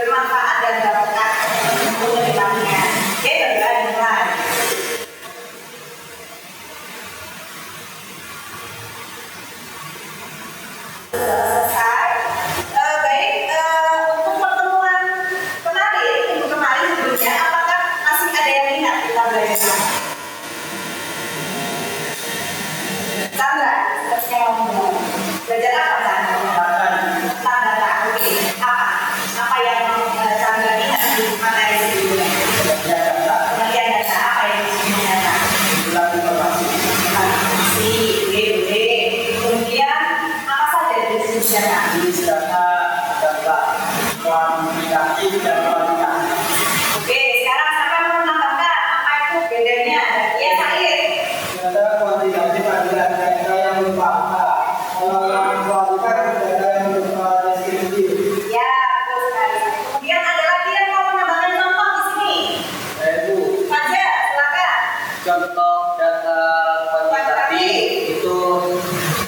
bermanfaat dan berkah untuk kedepannya. Oke, mulai. Selesai. Baik, untuk pertemuan minggu kemarin sebelumnya, apakah masih ada yang ingat kita belajar? Sandra, sepertinya mau belajar apa Sandra? Tanda tak, oke. Apa yang Sandra ingat di materi sebelumnya? Pengertian data, apa yang disebutnya data? Informasi, oke. Kemudian apa saja jenis data? Jenis data kuantitatif dan kualitatif. Oke, sekarang siapa mau menambahkan apa itu bedanya? Ya, Said. Data kuantitatif adalah data yang berupa angka. Kalau yang kualitatif data yang berupa deskriptif. Ya, betul sekali. Kemudian ada lagi yang mau menambahkan contoh di sini. Yaitu Fajar, silakan. contoh data kuantitatif itu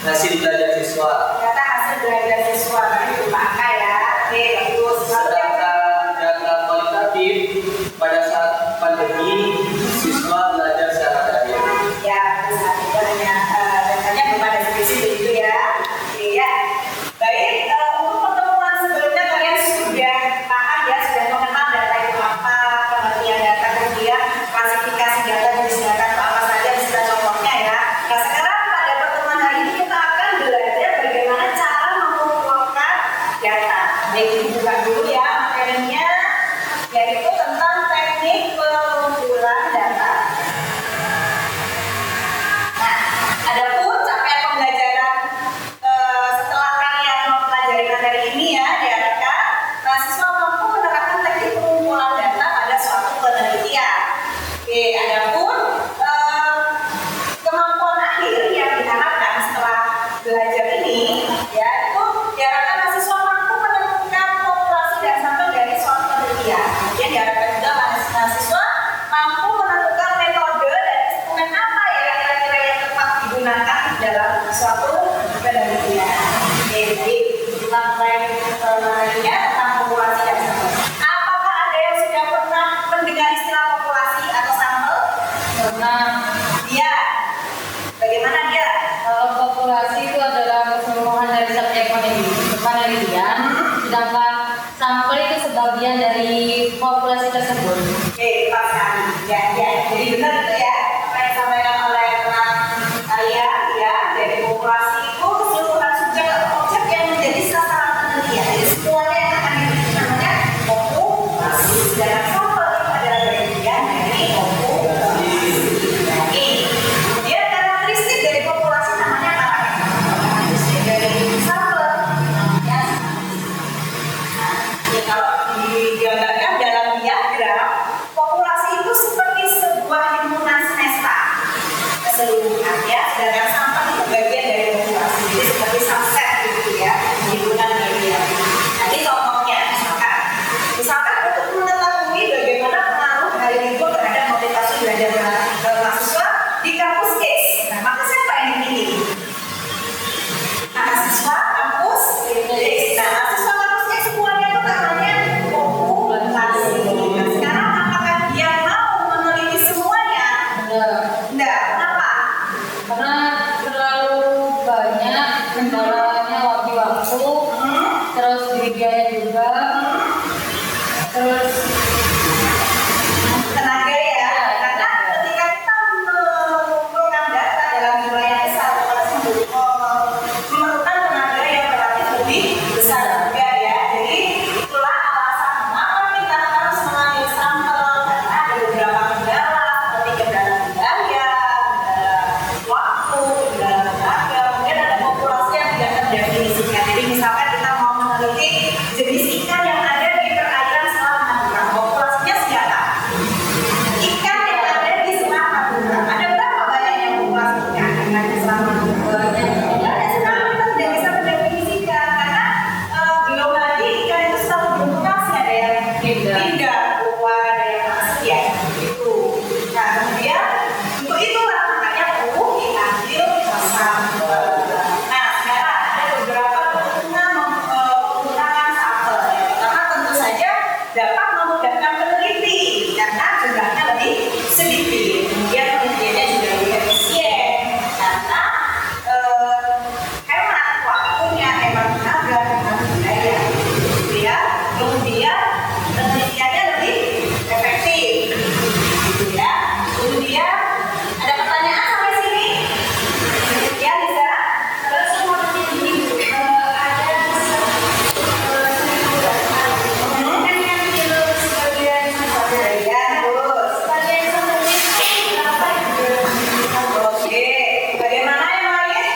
hasil belajar siswa. Data hasil belajar siswa, ini berupa angka ya. Oke, bagus. Sedangkan data kualitatif pada saat pandemi siswa belajar secara daring. Ya, bisa hanya datanya berupa deskripsi begitu ya. Oke ya. Baik, untuk pertemuan sebelumnya kalian sudah paham ya, sudah mengenal data itu apa, pengertian data, kemudian klasifikasi data, jenis data itu apa saja, beserta contohnya ya. Nah sekarang pada pertemuan hari ini kita akan belajar bagaimana cara mengumpulkan data. Baik, dibuka dulu ya materinya, yaitu tentang teknik pengumpulan data. Nah, adapun capaian pembelajaran setelah kalian mempelajari materi ini ya, diharapkan mahasiswa mampu menerapkan teknik pengumpulan data pada suatu penelitian. Oke, adapun kemampuan akhir yang diharapkan setelah belajar ini, yaitu diharapkan mahasiswa mampu menemukan populasi dan sampel dari suatu penelitian. Kemudian diharapkan juga mahasiswa mampu menentukan metode dan instrumen apa ya kira-kira yang tepat digunakan dalam suatu penelitian. Jadi kita mulai materinya tentang populasi dan sampel. Apakah ada yang sudah pernah mendengar istilah populasi atau sampel? Pernah. Iya. Bagaimana dia? Populasi itu adalah keseluruhan dari subjek penelitian, sedangkan sampel itu sebagian dari populasi tersebut. Oke, pas sekali. Ya. Jadi benar itu ya apa yang disampaikan oleh teman kalian ya. Jadi populasi itu keseluruhan subjek atau objek yang menjadi sasaran penelitian. Jadi semuanya yang akan diteliti namanya populasi. Dan sampel itu adalah bagian dari populasi. Oke. Kemudian karakteristik dari populasi namanya apa? Karakteristik dari sampel namanya. Nah, kalau digambarkan dalam diagram dapat memudahkan peneliti karena jumlahnya lebih sedikit. Kemudian penelitiannya juga lebih efisien karena hemat waktunya, hemat tenaga, hemat biaya. Gitu ya. Kemudian penelitiannya lebih efektif. Gitu ya. Kemudian ada pertanyaan sampai sini? Ya, Lisa. Terus mau ini Oke, bagaimana yang lain?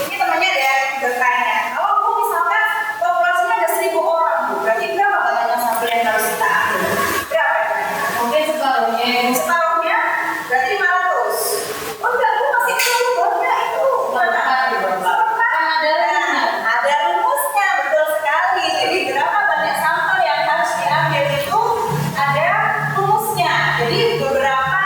Ini temannya ada yang bertanya, kalau Bu misalkan populasinya ada 1.000 orang, Bu, berarti berapa banyaknya sampel yang harus kita ambil? Berapa? mungkin separuhnya. Separuhnya berarti 500. Oh enggak, Bu, masih terlalu banyak itu. Ada rumusnya, betul sekali. Jadi berapa banyak sampel yang harus diambil itu ada rumusnya. Jadi beberapa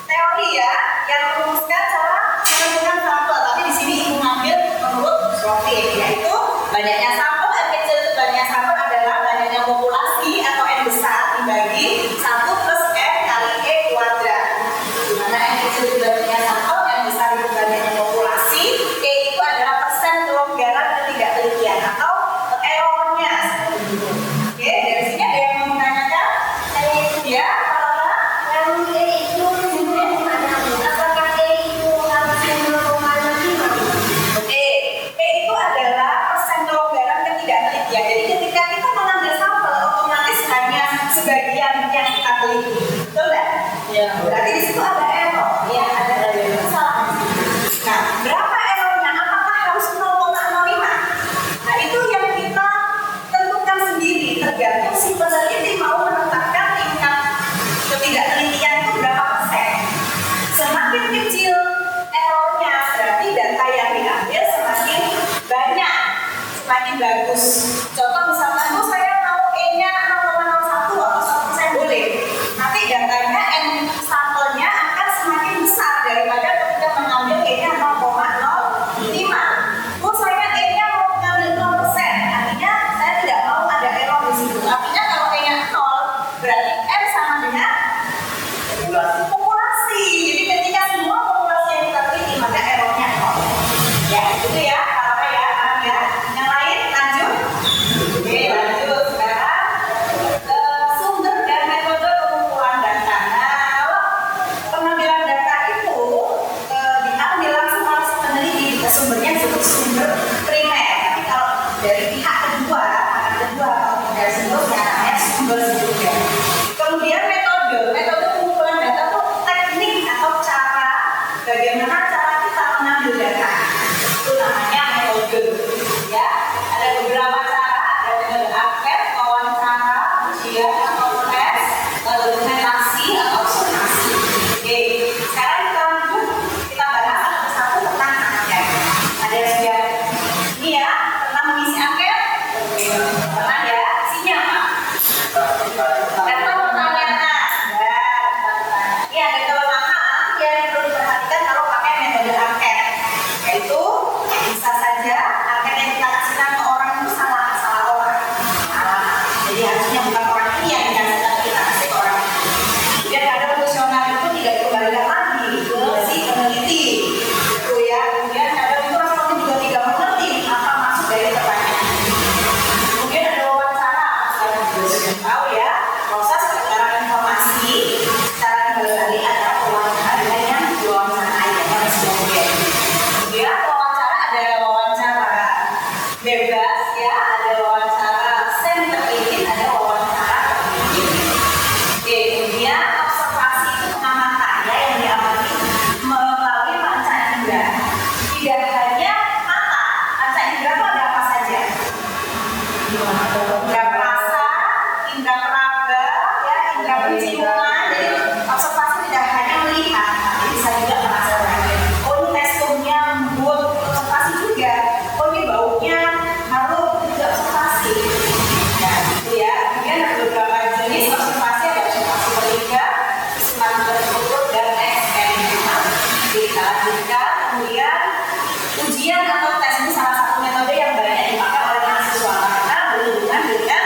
teori ya yang merumuskan cara menentukan sampel. Tapi di sini Ibu ngambil menurut Slotin, yaitu banyaknya sampel. N kecil itu banyak sampel adalah banyaknya populasi atau N besar dibagi 1 plus N kali E kuadrat. Di mana N kecil itu banyaknya sampel, N besar itu banyaknya populasi, E itu adalah persen kelonggaran ketidaktelitian atau errornya. Oke, dari sini ada yang mau menanyakan? Ya, kalau Oke, P itu adalah persen kelonggaran ketidaktelitian. Jadi ketika kita mengambil sampel, otomatis hanya sebagian yang kita teliti. Betul nggak? Ya. Berarti di situ ada error. Ya, ada kesalahan. Nah, berapa errornya? Apakah harus 0,05? Nah, itu yang kita tentukan sendiri. Tergantung si peneliti mau menetapkan tingkat ketidaktelitian itu berapa persen. Semakin kecil errornya, berarti data yang diambil semakin banyak, semakin bagus. Contoh misalkan, Bu, saya mau E-nya 0,01 atau 1% boleh. Nanti datanya N sampelnya akan semakin besar daripada ketika mengambil E-nya 0,05. Bu, saya E-nya mau mengambil 0%, artinya saya tidak mau ada error di situ. Artinya kalau E-nya 0, berarti N sama dengan populasi. Jadi ketika semua populasi yang kita teliti, maka errornya 0. Ya, itu ya, apa ya, paham ya. Yang lain lanjut. Oke, lanjut sekarang sumber dan metode pengumpulan data. Nah, kalau pengambilan data itu diambil langsung oleh si peneliti, sumbernya disebut sumber primer. Tapi kalau dari pihak kedua, kalau dari seterusnya namanya sumber juga. Kemudian metode pengumpulan data itu teknik atau cara bagaimana cara kita mengambil data. Itu namanya metode. Ya, ada beberapa cara, ada metode angket, wawancara, ujian atau tes, dokumentasi atau observasi. Oke, sekarang kita lanjut, kita bahas satu-satu tentang angket. Ada yang sudah ini ya, pernah mengisi angket? Pernah ya, isinya apa? Data pertanyaan. Ini ada kelemahan yang perlu diperhatikan kalau pakai metode angket, yaitu bisa saja angket yang kita kasihkan ke orang itu salah orang. Jadi harusnya bukan orang ini yang kita kasih ke orang. Kemudian ada fungsional itu tidak dikembalikan lagi ke si peneliti, itu ya. Kemudian ada itu responnya juga tidak mengerti apa maksud dari pertanyaan. Kemudian ada wawancara, saya juga sudah tahu ya, proses pertukaran informasi secara kembali adalah wawancara dengan yang diwawancarai yang sudah mungkin. Kemudian wawancara ada wawancara bebas ya, ada wawancara semi-terpilih, ada wawancara terpilih. Oke, kemudian observasi itu pengamatan ya, yang diamati melalui panca indera. Tidak hanya mata, panca indera itu ada apa saja? Indra perasa, indra peraba, ya, indra penciuman. Jadi observasi tidak hanya melihat, tapi bisa juga merasakan. Oh, ini teksturnya lembut, observasi juga. Oh, ini baunya harum, juga observasi. Ya, gitu ya. Kemudian ada beberapa jenis observasi, ada observasi telinga, kesukaan tertutup, dan eksperimental. Kita lanjutkan. Kemudian ujian atau tes ini salah satu metode yang banyak dipakai oleh mahasiswa karena berhubungan dengan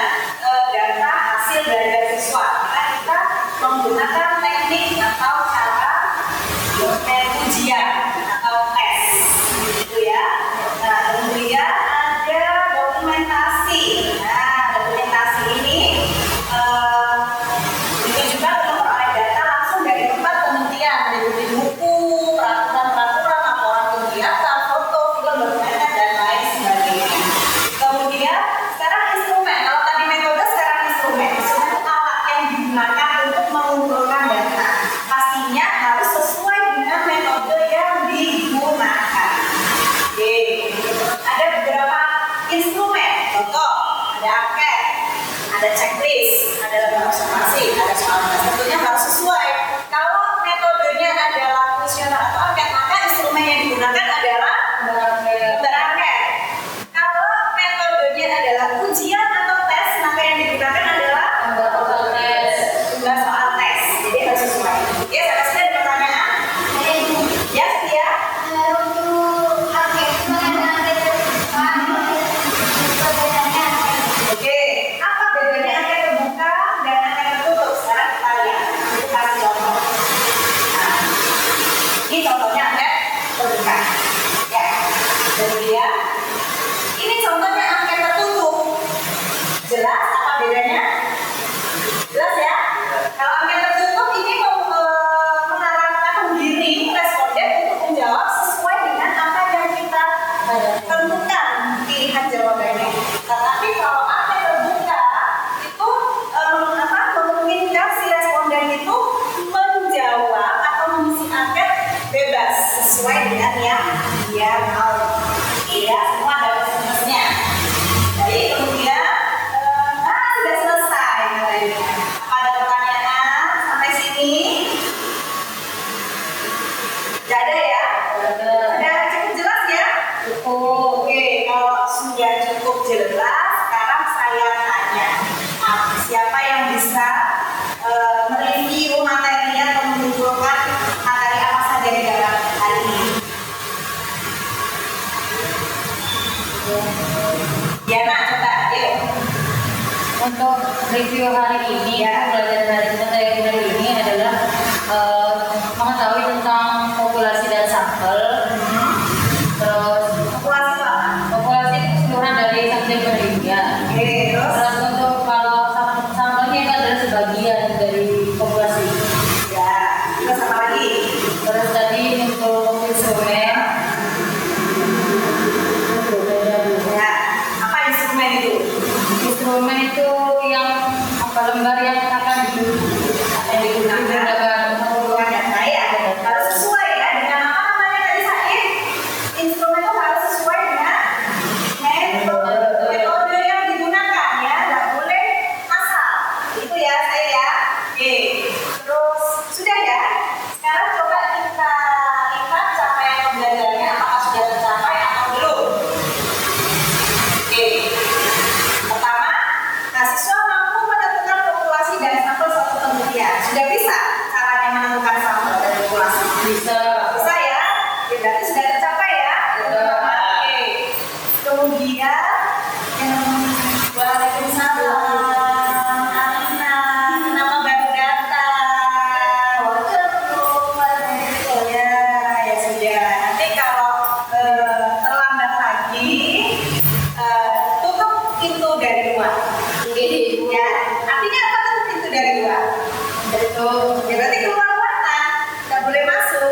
ada checklist, ada lembar observasi, ada soal tes. Tentunya harus sesuai. Kalau metodenya adalah kuesioner atau angket, maka instrumen yang digunakan adalah lembar angket. Kalau metodenya adalah ujian atau tes, maka yang digunakan adalah lembar soal tes. Jadi harus sesuai. Oke, sampai sini ada pertanyaan? Ya, Setia? Oke, apa bedanya angket terbuka dan angket tertutup? Sekarang kita lihat. Kita kasih contoh. Nah, ini contohnya angket terbuka. Ya, kemudian ini contohnya angket tertutup. Jelas apa bedanya? Jelas ya? Kalau angket tertutup ini mengarahkan menggiring responden untuk menjawab sesuai dengan apa yang kita tentukan pilihan jawabannya. Tetapi kalau angket terbuka itu memungkinkan si responden itu menjawab atau mengisi angket bebas sesuai dengan yang dia mau. Iya, semua ada prosesnya. Jadi kemudian sudah selesai materinya. Apa ada pertanyaan sampai sini? Tidak ada ya? Sudah cukup jelas ya? Oke, kalau sudah cukup jelas, sekarang saya tanya, siapa yang bisa mereview materi atau mengumpulkan materi apa saja di dalam hari ini? Diana, coba, yuk. Untuk review hari ini, Ya. pelajaran hari ini adalah mengetahui tentang populasi dan sampel. Terus Populasi itu apa? populasi itu keseluruhan dari subjek penelitian. Oke, terus? Terus untuk kalau sampelnya itu adalah sebagian dari populasi. Ya, terus apa lagi? Terus tadi untuk instrumen, Ya, apa instrumen itu? instrumen itu yang lembar yang akan digunakan Bukan data ya, harus sesuai ya dengan apa namanya tadi Said. Instrumen itu harus sesuai dengan metode yang digunakan ya, nggak boleh asal. Itu ya Said ya. Oke, terus sudah ya. Sekarang coba kita lihat capaian pembelajarannya apakah sudah tercapai atau belum. Oke, pertama, mahasiswa mampu menentukan populasi dan sampel suatu penelitian. Sudah bisa caranya menentukan sampel dan populasi? bisa. Bisa ya? Oke, berarti sudah tercapai ya? Sudah. Oke. Kemudian, waalaikumsalam. Amina, nama baru datang. Ya sudah. Nanti kalau terlambat lagi, tutup pintu dari luar. Ya, artinya apa tutup pintu dari luar? Ya berarti keluar ruangan, nggak boleh masuk.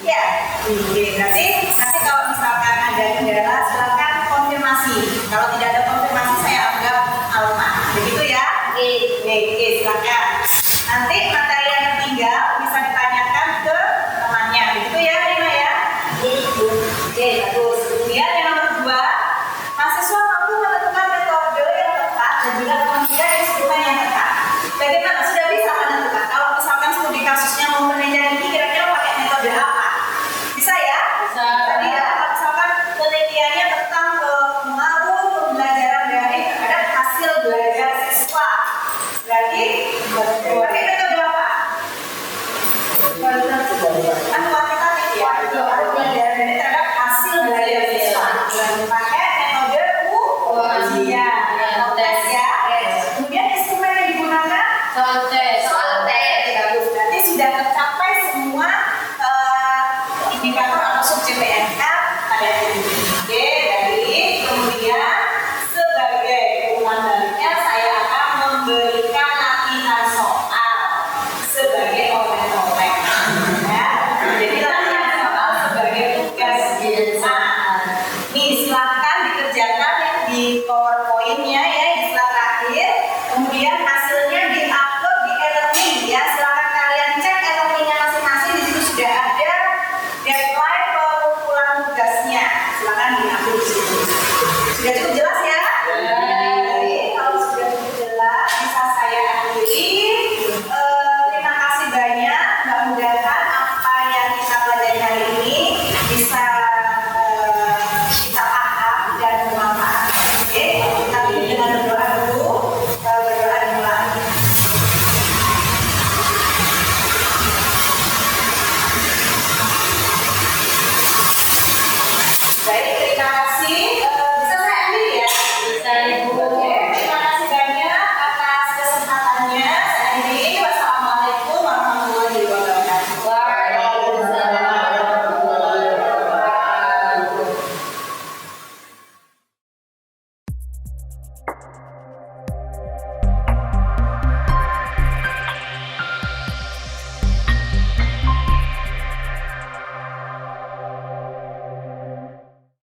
Ya, oke. Berarti nanti kalau misalkan ada kendala, silakan konfirmasi. Kalau tidak ada konfirmasi, saya anggap aman. Begitu ya? Oke, silakan. Nanti materi yang tertinggal bisa ditanyakan ke temannya. Begitu ya, Rima ya? Oke, bagus. Kemudian yang nomor 2, mahasiswa mampu menentukan metode yang tepat dan juga kemudian instrumen yang tepat. Bagaimana sudah bisa menentukan? Kalau misalkan studi kasusnya mau penelitian ini kira-kira pakai metode apa? Bisa ya? Bisa. Tadi ya, kalau misalkan penelitiannya tentang pengaruh pembelajaran daring terhadap hasil belajar siswa. Berarti pakai